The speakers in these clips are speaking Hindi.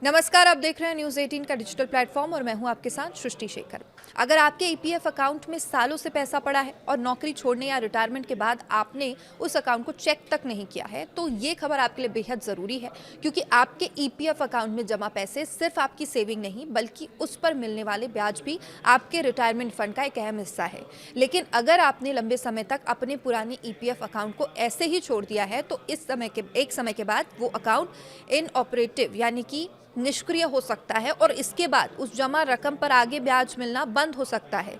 नमस्कार, आप देख रहे हैं न्यूज़ 18 का डिजिटल प्लेटफॉर्म और मैं हूं आपके साथ सृष्टि शेखर। अगर आपके ईपीएफ अकाउंट में सालों से पैसा पड़ा है और नौकरी छोड़ने या रिटायरमेंट के बाद आपने उस अकाउंट को चेक तक नहीं किया है, तो ये खबर आपके लिए बेहद ज़रूरी है, क्योंकि आपके ईपीएफ अकाउंट में जमा पैसे सिर्फ आपकी सेविंग नहीं बल्कि उस पर मिलने वाले ब्याज भी आपके रिटायरमेंट फंड का एक अहम हिस्सा है। लेकिन अगर आपने लंबे समय तक अपने पुराने ईपीएफ अकाउंट को ऐसे ही छोड़ दिया है, तो इस समय के बाद वो अकाउंट इनऑपरेटिव यानी कि निष्क्रिय हो सकता है और इसके बाद उस जमा रकम पर आगे ब्याज मिलना बंद हो सकता है।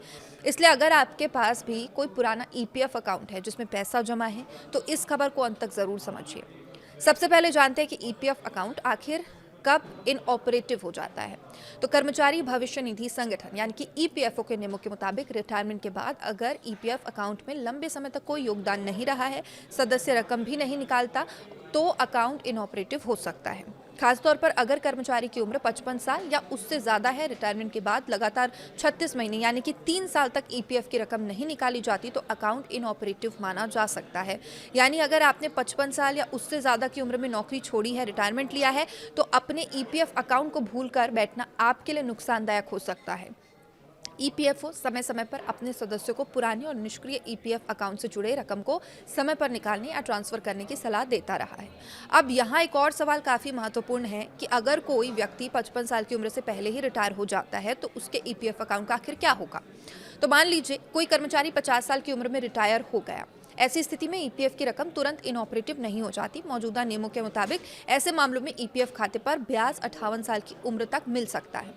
इसलिए अगर आपके पास भी कोई पुराना ईपीएफ अकाउंट है जिसमें पैसा जमा है, तो इस खबर को अंत तक ज़रूर समझिए। सबसे पहले जानते हैं कि ईपीएफ अकाउंट आखिर कब इनऑपरेटिव हो जाता है। तो कर्मचारी भविष्य निधि संगठन यानी कि ईपीएफओ के नियमों के मुताबिक रिटायरमेंट के बाद अगर ईपीएफ अकाउंट में लंबे समय तक कोई योगदान नहीं रहा है, सदस्य रकम भी नहीं निकालता, तो अकाउंट इनऑपरेटिव हो सकता है। खासतौर पर अगर कर्मचारी की उम्र 55 साल या उससे ज़्यादा है, रिटायरमेंट के बाद लगातार 36 महीने यानी कि 3 साल तक ईपीएफ की रकम नहीं निकाली जाती, तो अकाउंट इनऑपरेटिव माना जा सकता है। यानी अगर आपने 55 साल या उससे ज़्यादा की उम्र में नौकरी छोड़ी है, रिटायरमेंट लिया है, तो अपने ईपीएफ अकाउंट को भूलकर बैठना आपके लिए नुकसानदायक हो सकता है। ईपीएफओ समय समय पर अपने सदस्यों को पुराने और निष्क्रिय ईपीएफ अकाउंट से जुड़े रकम को समय पर निकालने या ट्रांसफर करने की सलाह देता रहा है। अब यहाँ एक और सवाल काफ़ी महत्वपूर्ण है कि अगर कोई व्यक्ति 55 साल की उम्र से पहले ही रिटायर हो जाता है, तो उसके ईपीएफ अकाउंट का आखिर क्या होगा। तो मान लीजिए कोई कर्मचारी 50 साल की उम्र में रिटायर हो गया। ऐसी स्थिति में ईपीएफ की रकम तुरंत इनऑपरेटिव नहीं हो जाती। मौजूदा नियमों के मुताबिक ऐसे मामलों में ईपीएफ खाते पर ब्याज 58 साल की उम्र तक मिल सकता है।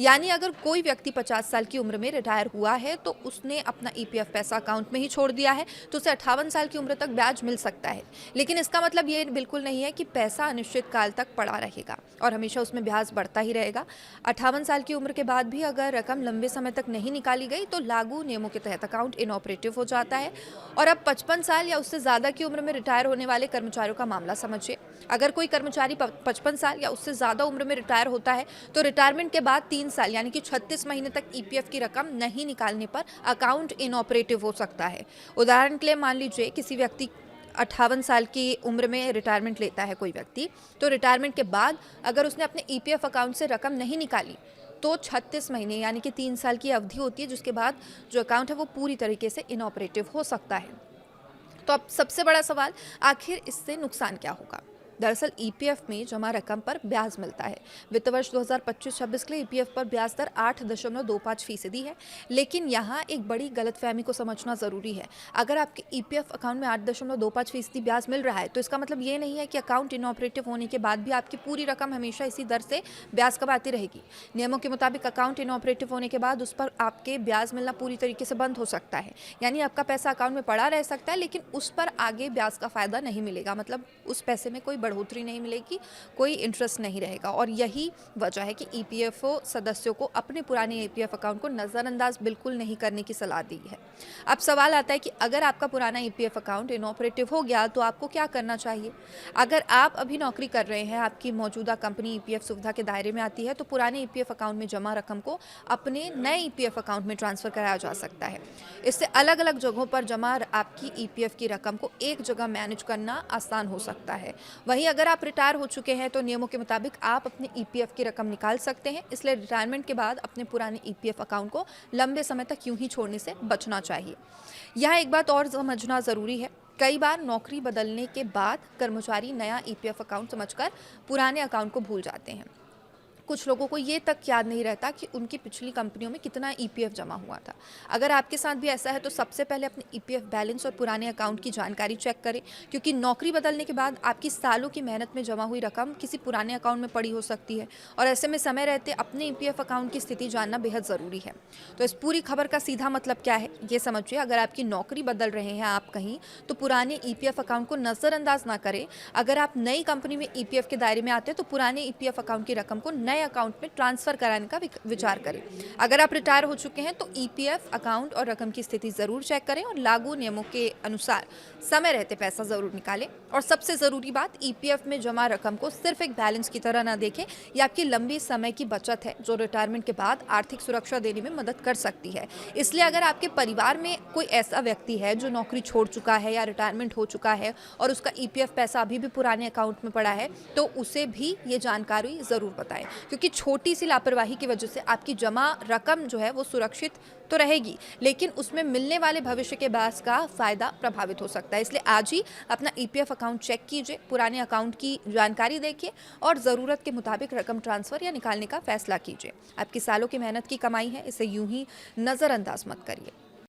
यानी अगर कोई व्यक्ति 50 साल की उम्र में रिटायर हुआ है, तो उसने अपना ईपीएफ पैसा अकाउंट में ही छोड़ दिया है, तो उसे 58 साल की उम्र तक ब्याज मिल सकता है। लेकिन इसका मतलब ये बिल्कुल नहीं है कि पैसा अनिश्चित काल तक पड़ा रहेगा और हमेशा उसमें ब्याज बढ़ता ही रहेगा। 58 साल की उम्र के बाद भी अगर रकम लंबे समय तक नहीं निकाली गई, तो लागू नियमों के तहत अकाउंट इनऑपरेटिव हो जाता है। और अब 55 साल या उससे ज़्यादा की उम्र में रिटायर होने वाले कर्मचारियों का मामला समझिए। अगर कोई कर्मचारी 55 साल या उससे ज़्यादा उम्र में रिटायर होता है, तो रिटायरमेंट के बाद 3 साल यानी कि 36 महीने तक ईपीएफ की रकम नहीं निकालने पर अकाउंट इनऑपरेटिव हो सकता है। उदाहरण के लिए मान लीजिए किसी व्यक्ति 58 साल की उम्र में रिटायरमेंट लेता है कोई व्यक्ति, तो रिटायरमेंट के बाद अगर उसने अपने ईपीएफ अकाउंट से रकम नहीं निकाली, तो 36 महीने यानी कि 3 साल की अवधि होती है, जिसके बाद जो अकाउंट है वो पूरी तरीके से इनऑपरेटिव हो सकता है। तो अब सबसे बड़ा सवाल, आखिर इससे नुकसान क्या होगा। दरअसल ईपीएफ में जमा रकम पर ब्याज मिलता है। वित्त वर्ष 2025-26 के लिए ईपीएफ पर ब्याज दर 8.25% है। लेकिन यहाँ एक बड़ी गलतफहमी को समझना ज़रूरी है। अगर आपके ईपीएफ अकाउंट में 8.25% ब्याज मिल रहा है, तो इसका मतलब ये नहीं है कि अकाउंट इनऑपरेटिव होने के बाद भी आपकी पूरी रकम हमेशा इसी दर से ब्याज कमाती रहेगी। नियमों के मुताबिक अकाउंट इनऑपरेटिव होने के बाद उस पर आपके ब्याज मिलना पूरी तरीके से बंद हो सकता है। यानी आपका पैसा अकाउंट में पड़ा रह सकता है, लेकिन उस पर आगे ब्याज का फ़ायदा नहीं मिलेगा। मतलब उस पैसे में कोई बढ़ोतरी नहीं मिलेगी, कोई इंटरेस्ट नहीं रहेगा। और यही वजह है कि ईपीएफओ सदस्यों को अपने पुराने ईपीएफ अकाउंट को नज़रअंदाज बिल्कुल नहीं करने की सलाह दी है। अब सवाल आता है कि अगर आपका पुराना ईपीएफ अकाउंट इनऑपरेटिव हो गया, तो आपको क्या करना चाहिए। अगर आप अभी नौकरी कर रहे हैं, आपकी मौजूदा कंपनी ईपीएफ सुविधा के दायरे में आती है, तो पुराने ईपीएफ अकाउंट में जमा रकम को अपने नए ईपीएफ अकाउंट में ट्रांसफर कराया जा सकता है। इससे अलग अलग जगहों पर जमा आपकी ईपीएफ की रकम को एक जगह मैनेज करना आसान हो सकता है। वहीं अगर आप रिटायर हो चुके हैं, तो नियमों के मुताबिक आप अपने ईपीएफ की रकम निकाल सकते हैं। इसलिए रिटायरमेंट के बाद अपने पुराने ईपीएफ अकाउंट को लंबे समय तक यूं ही छोड़ने से बचना चाहिए। यहाँ एक बात और समझना ज़रूरी है, कई बार नौकरी बदलने के बाद कर्मचारी नया ईपीएफ अकाउंट समझकर पुराने अकाउंट को भूल जाते हैं। कुछ लोगों को ये तक याद नहीं रहता कि उनकी पिछली कंपनियों में कितना ईपीएफ जमा हुआ था। अगर आपके साथ भी ऐसा है, तो सबसे पहले अपने ईपीएफ बैलेंस और पुराने अकाउंट की जानकारी चेक करें, क्योंकि नौकरी बदलने के बाद आपकी सालों की मेहनत में जमा हुई रकम किसी पुराने अकाउंट में पड़ी हो सकती है। और ऐसे में समय रहते अपने ईपीएफ अकाउंट की स्थिति जानना बेहद ज़रूरी है। तो इस पूरी खबर का सीधा मतलब क्या है, ये समझिए। अगर आपकी नौकरी बदल रहे हैं आप कहीं, तो पुराने ईपीएफ अकाउंट को नज़रअंदाज ना करें। अगर आप नई कंपनी में ईपीएफ के दायरे में आते हैं, तो पुराने ईपीएफ अकाउंट की रकम को नए नए अकाउंट में ट्रांसफर कराने का विचार करें। अगर आप रिटायर हो चुके हैं तो ईपीएफ अकाउंट और रकम की स्थिति जरूर चेक करें और लागू नियमों के अनुसार समय रहते पैसा जरूर निकालें। और सबसे जरूरी बात, ईपीएफ में जमा रकम को सिर्फ एक बैलेंस की तरह ना देखें। यह आपकी लंबी समय की बचत है जो रिटायरमेंट के बाद आर्थिक सुरक्षा देने में मदद कर सकती है। इसलिए अगर आपके परिवार में कोई ऐसा व्यक्ति है जो नौकरी छोड़ चुका है या रिटायरमेंट हो चुका है और उसका ईपीएफ पैसा अभी भी पुराने अकाउंट में पड़ा है, तो उसे भी ये जानकारी जरूर बताएं, क्योंकि छोटी सी लापरवाही की वजह से आपकी जमा रकम जो है वो सुरक्षित तो रहेगी, लेकिन उसमें मिलने वाले भविष्य के ब्याज का फायदा प्रभावित हो सकता है। इसलिए आज ही अपना ईपीएफ अकाउंट चेक कीजिए, पुराने अकाउंट की जानकारी देखिए और ज़रूरत के मुताबिक रकम ट्रांसफ़र या निकालने का फैसला कीजिए। आपकी सालों की मेहनत की कमाई है, इसे यूं ही नज़रअंदाज मत करिए।